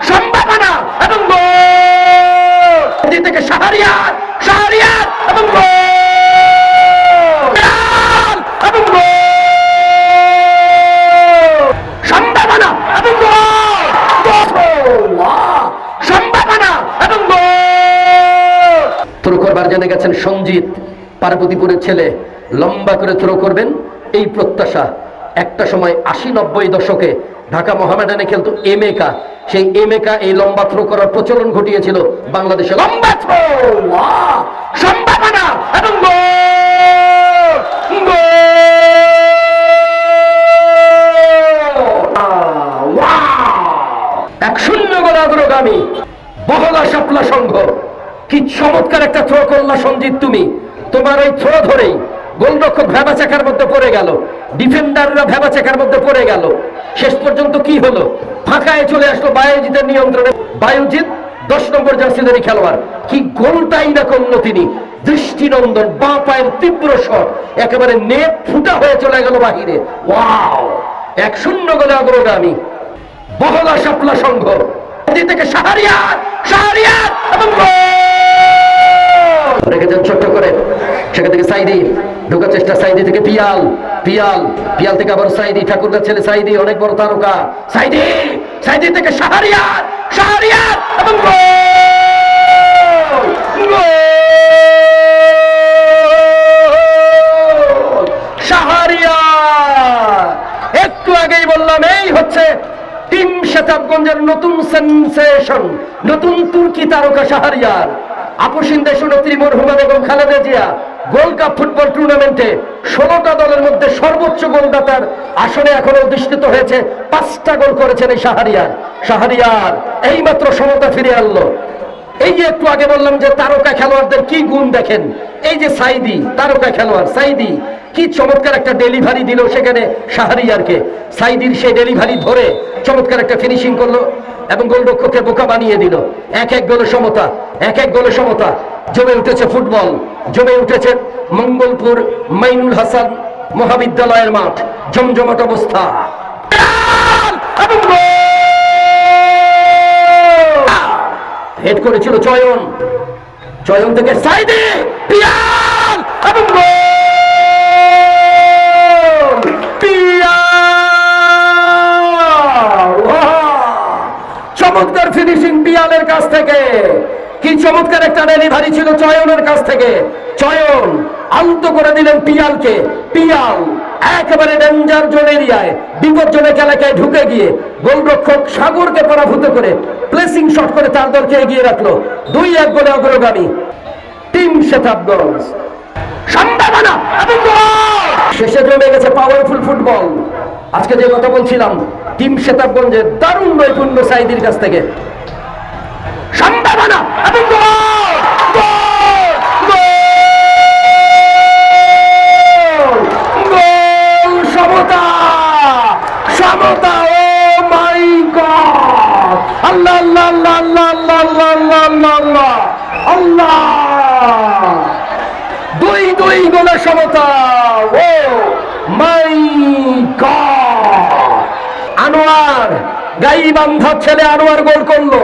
সম্ভাবনা এবং গোল থেকে শাহরিয়ার শাহরিয়ার এবং গোল এবং গোল সম্ভাবনা এবং গোল সম্ভাবনা এবং গোল থ্রো করবার জেনে গেছেন সঞ্জিত, পার্বতীপুরের ছেলে, লম্বা করে থ্রো করবেন এই প্রত্যাশা। একটা সময় 80-90 দশকে ঢাকা মোহামেডানে খেলতো এমেকা, সেই এমেকা এই লম্বা থ্রো করার প্রচলন ঘটিয়েছিল বাংলাদেশে। লম্বা থ্রো সম্ভাবনা এবং গোল 1-0 গোলে অগ্রগামী বহলা শাপলা সংঘ। কি চমৎকার একটা থ্রো করলা সঞ্জিত তুমি। তোমার ওই থ্রো ধরেই গোলরক্ষক ভেবাচাকার মধ্যে পড়ে গেল, ডিফেন্ডাররা ভেবাচাকার মধ্যে পড়ে গেল। শেষ পর্যন্ত কি হলো? ফাঁকায় চলে আসলো বায়ুজিতের নিয়ন্ত্রণে। বায়ুজিৎ 10 নম্বর জার্সিধারী খেলোয়াড়। কি গোলটাই না করলো তিনি, দৃষ্টিনন্দন বাঁ পায়ের তীব্র শট, একেবারে নেট ফুটা হয়ে চলে গেল বাহিরে। ওয়াও! 1-0 গোলে অগ্রগামী বহলা শাপলা সংঘ। থেকে শাহরিয়ার শাহরিয়ার এবং রেখেছেন ছোট্ট করে, সেখান থেকে সাইদি ঢোকার চেষ্টা, সাইদি থেকে পিয়াল পিয়াল পিয়াল থেকে আবার সাইদি, ঠাকুরগার ছেলে সাইদি, অনেক বড় তারকা। সাইদি সাইদি থেকে শাহরিয়ার শাহরিয়ার এবং শাহরিয়ার। একটু আগেই বললাম এই হচ্ছে টিম শেতাবগঞ্জের নতুন সেনসেশন, নতুন তুর্কি তারকা শাহরিয়ার। আপসীন দেশনেত্রী মরহুমা Begum Khaleda Zia gold cup football টুর্নামেন্টে 16টা দলের মধ্যে সর্বোচ্চ গোলদাতার আসনে এখনো অধিষ্ঠিত হয়েছে। 5টা গোল করেছেন এই শাহরিয়ার। শাহরিয়ার এইমাত্র সমতা ফিরে আনলো। এই যে একটু আগে বললাম যে তারকা খেলোয়াড়দের কি গুণ দেখেন, এই যে সাইদি তারকা খেলোয়াড়, সাইদি কি চমৎকার একটা ডেলিভারি দিল সেখানে শাহরিয়ারকে। সাইদির সেই ডেলিভারি ধরে চমৎকার একটা ফিনিশিং করলো এবং গোলরক্ষককে বোকা বানিয়ে দিল। 1-1 গোলে সমতা, 1-1 গোলে সমতা। জমে উঠেছে ফুটবল, জমে উঠেছে মঙ্গলপুর মাইনুল হাসান মহাবিদ্যালয়ের মাঠ, জমজমাট অবস্থা। হেড করেছিল চয়ন, চয়ন থেকে সাইদি পিয়াল এবং চমৎকার ফিনিশিং পিয়ালের কাছ থেকে। কি চমৎকার একটা ডেলিভারি ছিল চয়নের কাছ থেকে। চয়ন আলতো করে দিলেন পিয়ালকে। পিয়াল একেবারে ডেঞ্জার জোন এরিয়ায়, বিপজ্জনক এলাকায় ঢুকে গিয়ে গোলরক্ষক সাগরকে পরাভূত করে প্লেসিং শট করে তার দলকে এগিয়ে রাখলো। 2-1 গোলে অগ্রগামী টিম শেতাবগঞ্জ। সম্ভাবনা এবং শেষে জমে গেছে পাওয়ারফুল ফুটবল। আজকে যে কথা বলছিলাম, টিম শেতাবগঞ্জের দারুণ নৈপুণ্য সাইদির কাছ থেকে। সম্ভাবনা এবং সমতা সমতা। ও মাই গড! আল্লাহ আল্লাহ আল্লাহ আল্লাহ আল্লাহ আল্লাহ আল্লাহ আল্লাহ। 2-2 গোলে সমতা। ও মাই গড! আনোয়ার গাইবান্ধার ছেলে আনোয়ার গোল করলো।